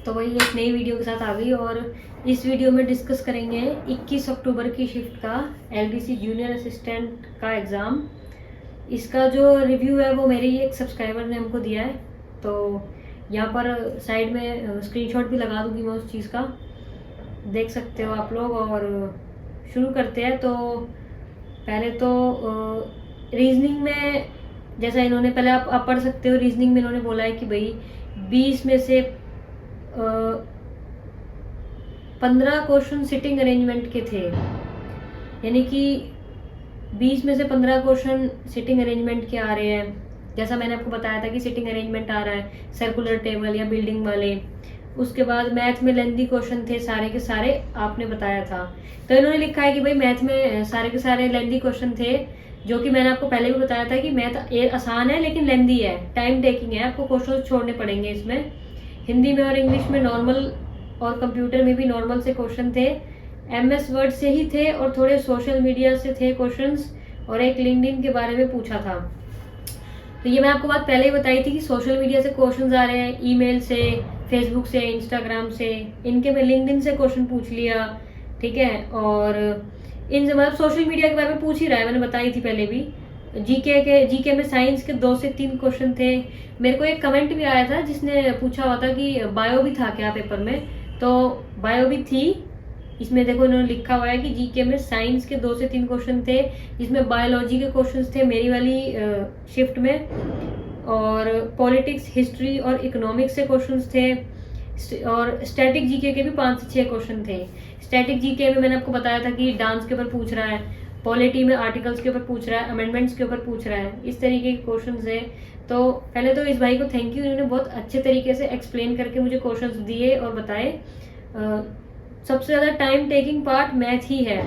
तो वही एक नई वीडियो के साथ आ गई। और इस वीडियो में डिस्कस करेंगे 21 अक्टूबर की शिफ्ट का एलडीसी जूनियर असिस्टेंट का एग्ज़ाम। इसका जो रिव्यू है वो मेरे ही एक सब्सक्राइबर ने हमको दिया है, तो यहाँ पर साइड में स्क्रीनशॉट भी लगा दूँगी मैं उस चीज़ का, देख सकते हो आप लोग। और शुरू करते हैं। तो पहले तो रीजनिंग में, जैसा इन्होंने पहले आप पढ़ सकते हो, रीजनिंग में इन्होंने बोला है कि भाई 20 में से 15 क्वेश्चन सिटिंग अरेंजमेंट के थे, यानी कि 20 में से 15 क्वेश्चन सिटिंग अरेंजमेंट के आ रहे हैं। जैसा मैंने आपको बताया था कि सिटिंग अरेंजमेंट आ रहा है सर्कुलर टेबल या बिल्डिंग वाले। उसके बाद मैथ में लेंथी क्वेश्चन थे सारे के सारे, आपने बताया था। तो इन्होंने लिखा है कि भाई मैथ में सारे के सारे लेंथी क्वेश्चन थे, जो कि मैंने आपको पहले भी बताया था कि मैथ आसान है लेकिन लेंथी है, टाइम टेकिंग है, आपको क्वेश्चन छोड़ने पड़ेंगे इसमें। हिंदी में और इंग्लिश में नॉर्मल, और कंप्यूटर में भी नॉर्मल से क्वेश्चन थे। एमएस वर्ड से ही थे और थोड़े सोशल मीडिया से थे क्वेश्चंस, और एक लिंक्डइन के बारे में पूछा था। तो ये मैं आपको बात पहले ही बताई थी कि सोशल मीडिया से क्वेश्चंस आ रहे हैं, ईमेल से, फेसबुक से, इंस्टाग्राम से। इनके में लिंक्डइन से क्वेश्चन पूछ लिया, ठीक है। और इन मतलब सोशल मीडिया के बारे में पूछ ही रहा है, मैंने बताई थी पहले भी। जीके में साइंस के 2 से 3 क्वेश्चन थे। मेरे को एक कमेंट भी आया था जिसने पूछा हुआ था कि बायो भी था क्या पेपर में, तो बायो भी थी। इसमें देखो इन्होंने लिखा हुआ है कि जीके में साइंस के 2 से 3 क्वेश्चन थे, जिसमें बायोलॉजी के क्वेश्चंस थे मेरी वाली शिफ्ट में, और पॉलिटिक्स, हिस्ट्री और इकोनॉमिक्स से क्वेश्चंस थे, और स्टैटिक जीके के भी 5 से 6 क्वेश्चन थे। स्टैटिक जीके में मैंने आपको बताया था कि डांस के ऊपर पूछ रहा है, पॉलिटी में आर्टिकल्स के ऊपर पूछ रहा है, अमेंडमेंट्स के ऊपर पूछ रहा है, इस तरीके के क्वेश्चंस है। तो पहले तो इस भाई को थैंक यू, इन्होंने बहुत अच्छे तरीके से एक्सप्लेन करके मुझे क्वेश्चंस दिए और बताए। सबसे ज़्यादा टाइम टेकिंग पार्ट मैथ ही है।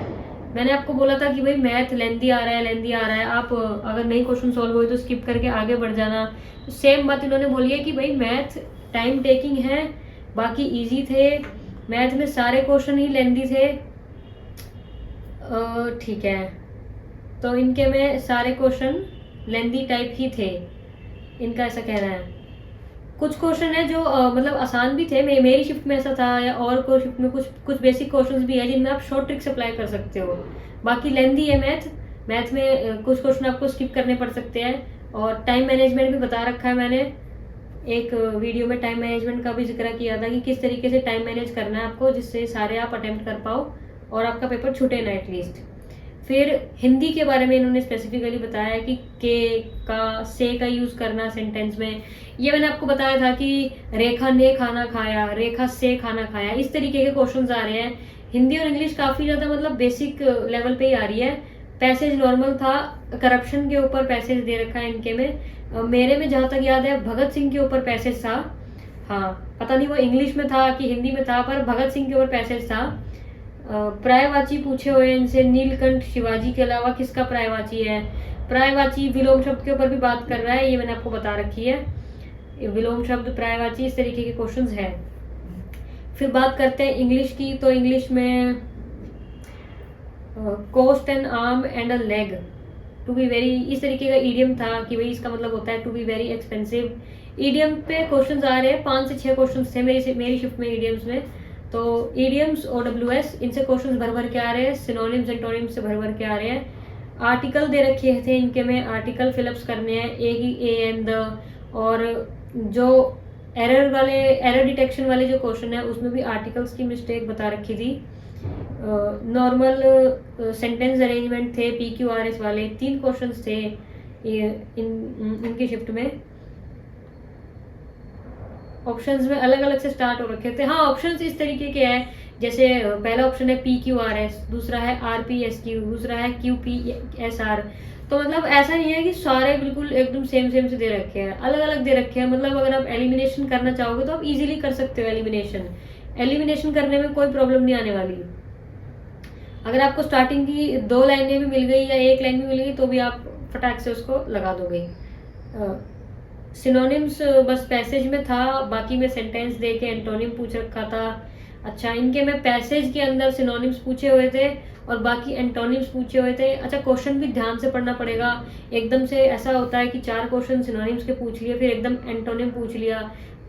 मैंने आपको बोला था कि भाई मैथ लेंथी आ रहा है, लेंथी आ रहा है, आप अगर नहीं क्वेश्चन सॉल्व हुए तो स्किप करके आगे बढ़ जाना। तो सेम बात इन्होंने बोली है कि भाई मैथ टाइम टेकिंग है, बाकी इजी थे। मैथ में सारे क्वेश्चन ही लेंथी थे, ठीक है। तो इनके में सारे क्वेश्चन लेंथी टाइप ही थे, इनका ऐसा कहना है। कुछ क्वेश्चन है जो मतलब आसान भी थे, मेरी शिफ्ट में ऐसा था, या और कोई शिफ्ट में कुछ बेसिक क्वेश्चंस भी है जिनमें आप शॉर्ट ट्रिक्स अप्लाई कर सकते हो। बाकी लेंथी है मैथ में कुछ क्वेश्चन आपको स्किप करने पड़ सकते हैं। और टाइम मैनेजमेंट भी बता रखा है मैंने, एक वीडियो में टाइम मैनेजमेंट का भी जिक्र किया था कि किस तरीके से टाइम मैनेज करना है आपको, जिससे सारे आप अटेम्प्ट कर पाओ और आपका पेपर छूटे ना एटलीस्ट। फिर हिंदी के बारे में इन्होंने स्पेसिफिकली बताया कि के का, से का यूज़ करना सेंटेंस में। ये मैंने आपको बताया था कि रेखा ने खाना खाया, रेखा से खाना खाया, इस तरीके के क्वेश्चंस आ रहे हैं। हिंदी और इंग्लिश काफ़ी ज़्यादा मतलब बेसिक लेवल पे ही आ रही है। पैसेज नॉर्मल था, करप्शन के ऊपर पैसेज दे रखा है इनके में। मेरे में जहाँ तक याद है भगत सिंह के ऊपर पैसेज था, हाँ पता नहीं वो इंग्लिश में था कि हिंदी में था, पर भगत सिंह के ऊपर पैसेज था। पर्यायवाची पूछे हुए इनसे, नीलकंठ शिवाजी के अलावा किसका पर्यायवाची है। पर्यायवाची विलोम शब्द के ऊपर भी बात कर रहा है, ये मैंने आपको बता रखी है। विलोम शब्द, पर्यायवाची, इस तरीके के क्वेश्चंस है। फिर बात करते हैं इंग्लिश की। तो इंग्लिश में cost an arm and a leg to be very, इस तरीके का ईडियम था कि भाई इसका मतलब होता है to be very expensive. Idiom पे क्वेश्चंस आ रहे हैं, 5 से 6 क्वेश्चंस थे मेरी शिफ्ट में ईडियम्स में। तो ईडियम्स, OWS, इनसे क्वेश्चंस भर भर के आ रहे हैं, सिनोनिम्स एंटोनिम्स से भर भर के आ रहे हैं। आर्टिकल दे रखे थे इनके में, आर्टिकल फिलअप्स करने हैं, ए एंड द। और जो एरर डिटेक्शन वाले जो क्वेश्चन है उसमें भी आर्टिकल्स की मिस्टेक बता रखी थी। नॉर्मल सेंटेंस अरेंजमेंट थे, PQRS वाले 3 क्वेश्चंस थे इनकी शिफ्ट में। ऑप्शंस में अलग अलग से स्टार्ट हो रखे थे। हाँ, ऑप्शंस इस तरीके के हैं, जैसे पहला ऑप्शन है PQRS, दूसरा है RPSQ, दूसरा है QPSR। तो मतलब ऐसा नहीं है कि सारे बिल्कुल एकदम सेम से दे रखे हैं, अलग अलग दे रखे हैं। मतलब अगर आप एलिमिनेशन करना चाहोगे तो आप इजीली कर सकते हो एलिमिनेशन करने में कोई प्रॉब्लम नहीं आने वाली। अगर आपको स्टार्टिंग की 2 लाइनें भी मिल गई या 1 लाइन भी मिल गई तो भी आप फटाक से उसको लगा दोगे। सिनोनिम्स बस पैसेज में था, बाकी में सेंटेंस दे के एंटोनिम पूछ रखा था। अच्छा, इनके में पैसेज के अंदर सिनोनिम्स पूछे हुए थे और बाकी एंटोनिम्स पूछे हुए थे। अच्छा, क्वेश्चन भी ध्यान से पढ़ना पड़ेगा, एकदम से ऐसा होता है कि 4 क्वेश्चन सिनोनिम्स के पूछ लिए फिर एकदम एंटोनिम पूछ लिया,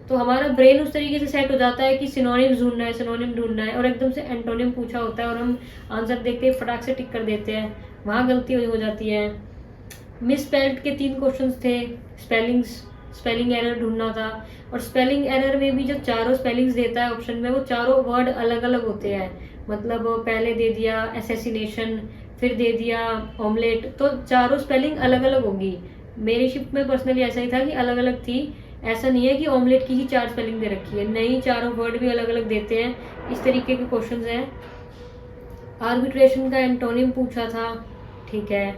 तो हमारा ब्रेन उस तरीके से सेट हो जाता है कि सिनोनिम ढूंढना है, सिनोनिम ढूंढना है, और एकदम से एंटोनिम पूछा होता है और हम आंसर देखते ही फटाक से टिक कर देते हैं, वहाँ गलती हो जाती है। मिस स्पेल्ड के 3 क्वेश्चंस थे, स्पेलिंग एरर ढूंढना था, और स्पेलिंग एरर में भी जो चारों स्पेलिंग्स देता है ऑप्शन में, वो चारों वर्ड अलग अलग होते हैं। मतलब पहले दे दिया एसेसिनेशन, फिर दे दिया ऑमलेट, तो चारों स्पेलिंग अलग अलग होगी। मेरी शिफ्ट में पर्सनली ऐसा ही था कि अलग अलग थी, ऐसा नहीं है कि ऑमलेट की ही 4 स्पेलिंग दे रखी है, नहीं, चारों वर्ड भी अलग अलग देते हैं। इस तरीके के क्वेश्चंस हैं। आर्बिट्रेशन का एंटोनिम पूछा था, ठीक है।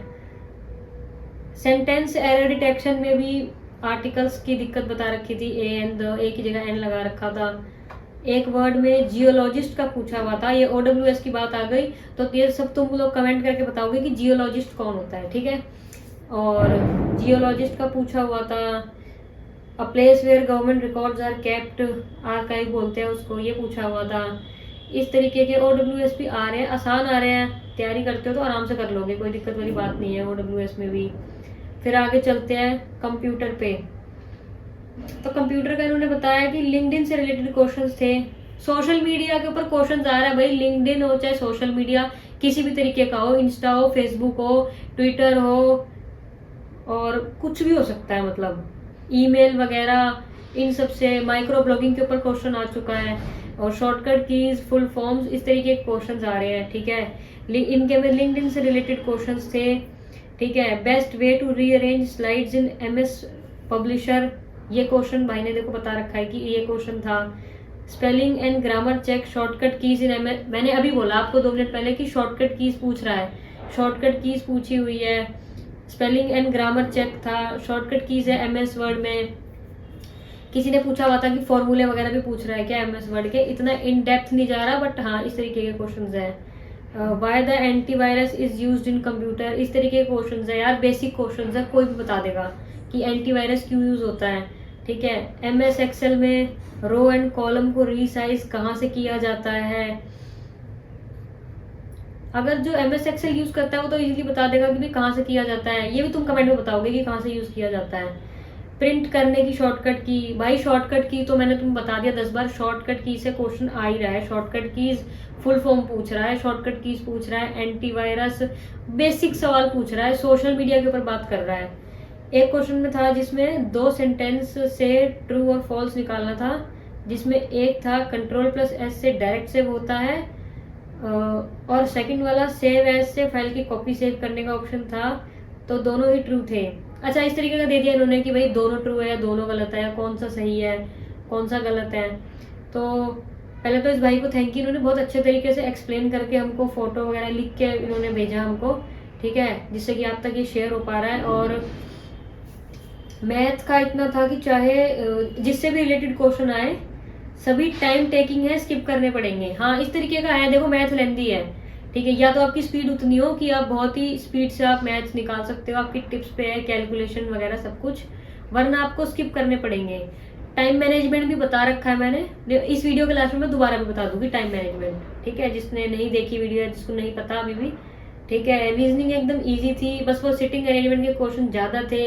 सेंटेंस एरर डिटेक्शन में भी आर्टिकल्स की दिक्कत बता रखी थी, ए एन द, ए की जगह एन लगा रखा था। एक वर्ड में जियोलॉजिस्ट का पूछा हुआ था, ये OWS की बात आ गई, तो ये सब तुम लोग कमेंट करके बताओगे कि जियोलॉजिस्ट कौन होता है, ठीक है। और जियोलॉजिस्ट का पूछा हुआ था, a place where government records are kept, archive बोलते हैं उसको, ये पूछा हुआ था। इस तरीके के OWS भी आ रहे हैं, आसान आ रहे हैं, तैयारी करते हो तो आराम से कर लोगे, कोई दिक्कत वाली बात नहीं है OWS में भी। फिर आगे चलते हैं कंप्यूटर पे। तो कंप्यूटर का इन्होंने बताया कि लिंक्डइन से रिलेटेड क्वेश्चंस थे। सोशल मीडिया के ऊपर क्वेश्चंस आ रहा है भाई, लिंक्डइन हो चाहे सोशल मीडिया किसी भी तरीके का हो, इंस्टा हो, फेसबुक हो, ट्विटर हो, और कुछ भी हो सकता है, मतलब ईमेल वगैरह, इन सब से। माइक्रो ब्लॉगिंग के ऊपर क्वेश्चन आ चुका है, और शॉर्टकट कीज, फुल फॉर्म्स, इस तरीके के क्वेश्चंस आ रहे हैं, ठीक है। इनके में लिंक्डइन से रिलेटेड क्वेश्चंस थे, ठीक है। Best way to rearrange slides in MS publisher, ये क्वेश्चन भाई ने देखो बता रखा है कि ये क्वेश्चन था। Spelling and grammar check shortcut keys in MS, मैंने अभी बोला आपको 2 मिनट पहले कि शॉर्टकट कीज पूछ रहा है, शॉर्टकट कीज पूछी हुई है। स्पेलिंग एंड ग्रामर चेक था, शॉर्टकट कीज है MS वर्ड में। किसी ने पूछा हुआ था कि फॉर्मूले वगैरह भी पूछ रहा है क्या MS वर्ड के, इतना इन डेप्थ नहीं जा रहा, बट हाँ इस तरीके के क्वेश्चन है। Why the antivirus is used in computer, इस तरीके के क्वेश्चन है यार, बेसिक क्वेश्चन है, कोई भी बता देगा कि एंटीवायरस क्यों यूज होता है, ठीक है। MS एक्सेल में रो एंड कॉलम को रीसाइज कहाँ से किया जाता है। अगर जो MS एक्सेल यूज करता है वो तो इजीली बता देगा कि भाई कहाँ से किया जाता है, ये भी तुम कमेंट में बताओगे कि कहाँ से यूज किया जाता है। प्रिंट करने की शॉर्टकट की, भाई शॉर्टकट की तो मैंने तुम बता दिया 10 बार, शॉर्टकट की से क्वेश्चन आ ही रहा है। शॉर्टकट कीज फुल फॉर्म पूछ रहा है, शॉर्टकट कीज पूछ रहा है, एंटीवायरस बेसिक सवाल पूछ रहा है, सोशल मीडिया के ऊपर बात कर रहा है। एक क्वेश्चन में था जिसमें 2 सेंटेंस से ट्रू और फॉल्स निकालना था, जिसमें एक था Ctrl+S से डायरेक्ट सेव होता है, और सेकंड वाला सेव एज से फाइल की कॉपी सेव करने का ऑप्शन था, तो दोनों ही ट्रू थे। अच्छा, इस तरीके का दे दिया इन्होंने कि भाई दोनों ट्रू है या दोनों गलत है, या कौन सा सही है कौन सा गलत है। तो पहले तो इस भाई को थैंक यू, इन्होंने बहुत अच्छे तरीके से एक्सप्लेन करके हमको फोटो वगैरह लिख के इन्होंने भेजा हमको, ठीक है, जिससे कि आप तक ये शेयर हो पा रहा है। और मैथ का इतना था कि चाहे जिससे भी रिलेटेड क्वेश्चन आए सभी टाइम टेकिंग है, स्किप करने पड़ेंगे। हाँ इस तरीके का है, देखो मैथ लेंदी है, ठीक है, या तो आपकी स्पीड उतनी हो कि आप बहुत ही स्पीड से आप मैथ्स निकाल सकते हो, आपकी टिप्स पे है, कैलकुलेशन वगैरह सब कुछ, वरना आपको स्किप करने पड़ेंगे। टाइम मैनेजमेंट भी बता रखा है मैंने, इस वीडियो के लास्ट में मैं दोबारा भी बता दूंगी टाइम मैनेजमेंट, ठीक है, जिसने नहीं देखी वीडियो है, जिसको नहीं पता अभी भी, ठीक है। रीजनिंग एकदम ईजी थी, बस वो सिटिंग अरेंजमेंट के क्वेश्चन ज़्यादा थे,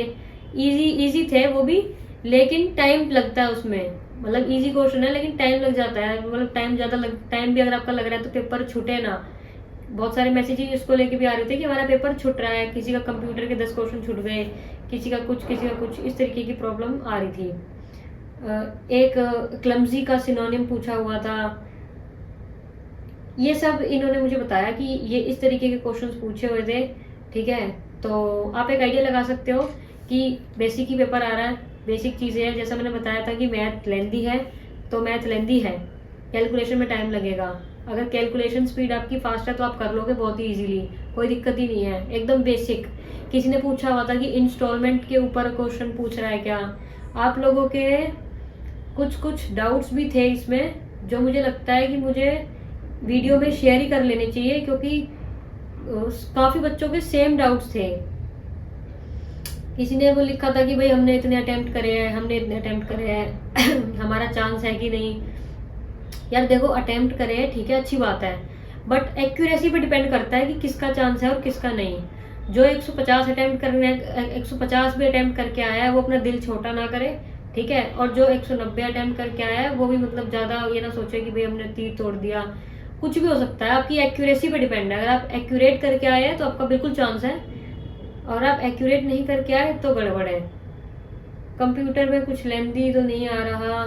ईजी थे वो भी, लेकिन टाइम लगता है उसमें, मतलब इजी क्वेश्चन है लेकिन टाइम लग जाता है, मतलब टाइम भी अगर आपका लग रहा है तो पेपर छूटे ना। बहुत सारे मैसेजेस इसको लेके भी आ रहे थे कि हमारा पेपर छूट रहा है, किसी का कंप्यूटर के 10 क्वेश्चन छूट गए, किसी का कुछ, इस तरीके की प्रॉब्लम आ रही थी। एक क्लमजी का सिनोनिम पूछा हुआ था। ये सब इन्होंने मुझे बताया कि ये इस तरीके के क्वेश्चंस पूछे हुए थे, ठीक है। तो आप एक आइडिया लगा सकते हो कि बेसिक ही पेपर आ रहा है, बेसिक चीज़ें हैं, जैसा मैंने बताया था कि मैथ लेंदी है, तो मैथ लेंदी है, कैलकुलेशन में टाइम लगेगा। अगर कैलकुलेशन स्पीड आपकी फास्ट है तो आप कर लोगे बहुत ही इजीली, कोई दिक्कत ही नहीं है, एकदम बेसिक। किसी ने पूछा हुआ था कि इंस्टॉलमेंट के ऊपर क्वेश्चन पूछ रहा है क्या। आप लोगों के कुछ डाउट्स भी थे इसमें, जो मुझे लगता है कि मुझे वीडियो में शेयर ही कर लेने चाहिए, क्योंकि काफ़ी बच्चों के सेम डाउट्स थे। किसी ने वो लिखा था कि भाई हमने इतने अटेम्प्ट करे हैं, हमारा चांस है कि नहीं। यार देखो, अटेम्प्ट करे हैं ठीक है, अच्छी बात है, बट एक्यूरेसी पे डिपेंड करता है कि किसका चांस है और किसका नहीं। जो 150 अटेम्प्ट करने 150 भी अटेम्प्ट करके आया है वो अपना दिल छोटा ना करे, ठीक है। और जो 190 अटेम्प्ट करके आया है वो भी मतलब ज़्यादा ये ना सोचे कि भाई हमने तीर तोड़ दिया, कुछ भी हो सकता है, आपकी एक्यूरेसी पे डिपेंड है। अगर आप एक्यूरेट करके आए हैं तो आपका बिल्कुल चांस है, और आप एक्यूरेट नहीं करके आए तो गड़बड़ है। कंप्यूटर में कुछ लेंदी तो नहीं आ रहा,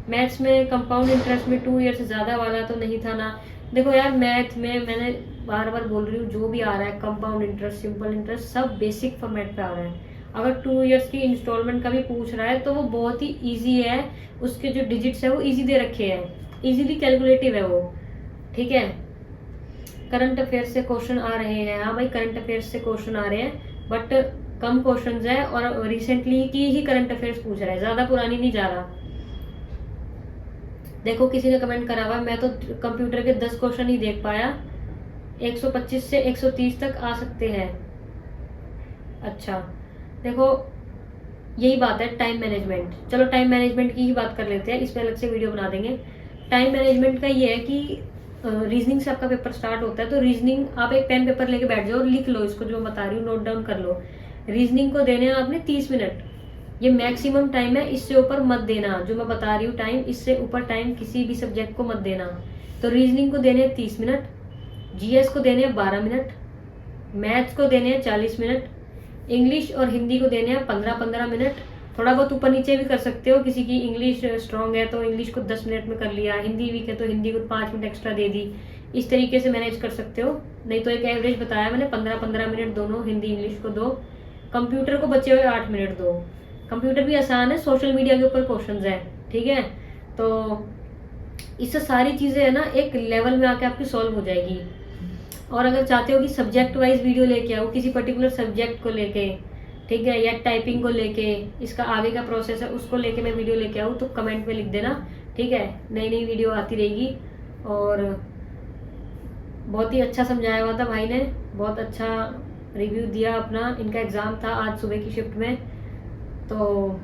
मैथ्स में कंपाउंड इंटरेस्ट में 2 ईयर से ज़्यादा वाला तो नहीं था ना। देखो यार, मैथ में मैंने बार बार बोल रही हूँ, जो भी आ रहा है कंपाउंड इंटरेस्ट, सिंपल इंटरेस्ट, सब बेसिक फॉर्मेट पे आ रहा है। अगर 2 ईयर्स की इंस्टॉलमेंट का भी पूछ रहा है तो वो बहुत ही ईजी है, उसके जो डिजिट्स है वो ईजी दे रखे हैं, ईजीली कैलकुलेटिव है वो, ठीक है। करंट अफेयर्स से क्वेश्चन आ रहे हैं, हाँ भाई करंट अफेयर्स से क्वेश्चन आ रहे हैं, बट कम क्वेश्चन है और रिसेंटली की ही करंट अफेयर्स पूछ रहा है, ज़्यादा पुरानी नहीं जा रहा। देखो किसी ने कमेंट करा हुआ है, मैं तो कंप्यूटर के 10 क्वेश्चन ही देख पाया, 125 से 130 तक आ सकते हैं। अच्छा, देखो यही बात है टाइम मैनेजमेंट। चलो टाइम मैनेजमेंट की ही बात कर लेते हैं, इस पर अलग से वीडियो बना देंगे। टाइम मैनेजमेंट का ये है कि रीजनिंग से आपका पेपर स्टार्ट होता है, तो रीजनिंग आप एक पेन पेपर लेके बैठ जाओ और लिख लो इसको, जो मैं बता रही हूँ नोट डाउन कर लो। रीजनिंग को देने हैं आपने 30 मिनट, ये मैक्सिमम टाइम है, इससे ऊपर मत देना। जो मैं बता रही हूँ टाइम, इससे ऊपर टाइम किसी भी सब्जेक्ट को मत देना। तो रीजनिंग को देने हैं 30 मिनट, जीएस को देने हैं 12 मिनट, मैथ्स को देने हैं 40 मिनट, इंग्लिश और हिंदी को देने हैं 15-15 मिनट। थोड़ा बहुत ऊपर नीचे भी कर सकते हो, किसी की इंग्लिश स्ट्रांग है तो इंग्लिश को 10 मिनट में कर लिया, हिंदी वीक है तो हिंदी को 5 मिनट एक्स्ट्रा दे दी, इस तरीके से मैनेज कर सकते हो। नहीं तो एक एवरेज बताया मैंने, 15-15 मिनट दोनों हिंदी इंग्लिश को दो। कंप्यूटर को बचे हुए 8 मिनट दो। कंप्यूटर भी आसान है, सोशल मीडिया के ऊपर क्वेश्चंस है, ठीक है। तो इससे सारी चीज़ें है ना एक लेवल में आके आपकी सॉल्व हो जाएगी। और अगर चाहते हो कि सब्जेक्ट वाइज वीडियो लेके आओ, किसी पर्टिकुलर सब्जेक्ट को लेके, ठीक है, या टाइपिंग को लेके, इसका आगे का प्रोसेस है उसको लेके मैं वीडियो लेके आऊँ, तो कमेंट में लिख देना, ठीक है। नई नई वीडियो आती रहेगी। और बहुत ही अच्छा समझाया हुआ था भाई ने, बहुत अच्छा रिव्यू दिया अपना। इनका एग्ज़ाम था आज सुबह की शिफ्ट में। तो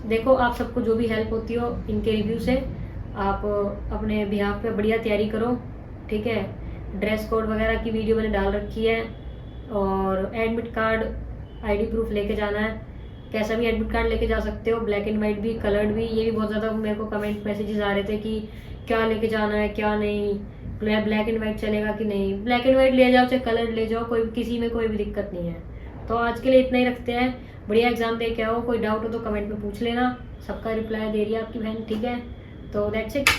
देखो आप सबको जो भी हेल्प होती हो इनके रिव्यू से, आप अपने बिहाफ पे बढ़िया तैयारी करो, ठीक है। ड्रेस कोड वगैरह की वीडियो मैंने डाल रखी है, और एडमिट कार्ड आईडी प्रूफ लेके जाना है, कैसा भी एडमिट कार्ड लेके जा सकते हो, ब्लैक एंड वाइट भी, कलर्ड भी। ये भी बहुत ज़्यादा मेरे को कमेंट मैसेजेस आ रहे थे कि क्या लेके जाना है क्या नहीं, ब्लैक एंड वाइट चलेगा कि नहीं। ब्लैक एंड वाइट ले जाओ चाहे कलर्ड ले जाओ, कोई किसी में कोई भी दिक्कत नहीं है। तो आज के लिए इतना ही रखते हैं, बढ़िया एग्जाम दे के आओ। कोई डाउट हो तो कमेंट में पूछ लेना, सबका रिप्लाई दे रही है आपकी बहन, ठीक है। तो दैट्स इट।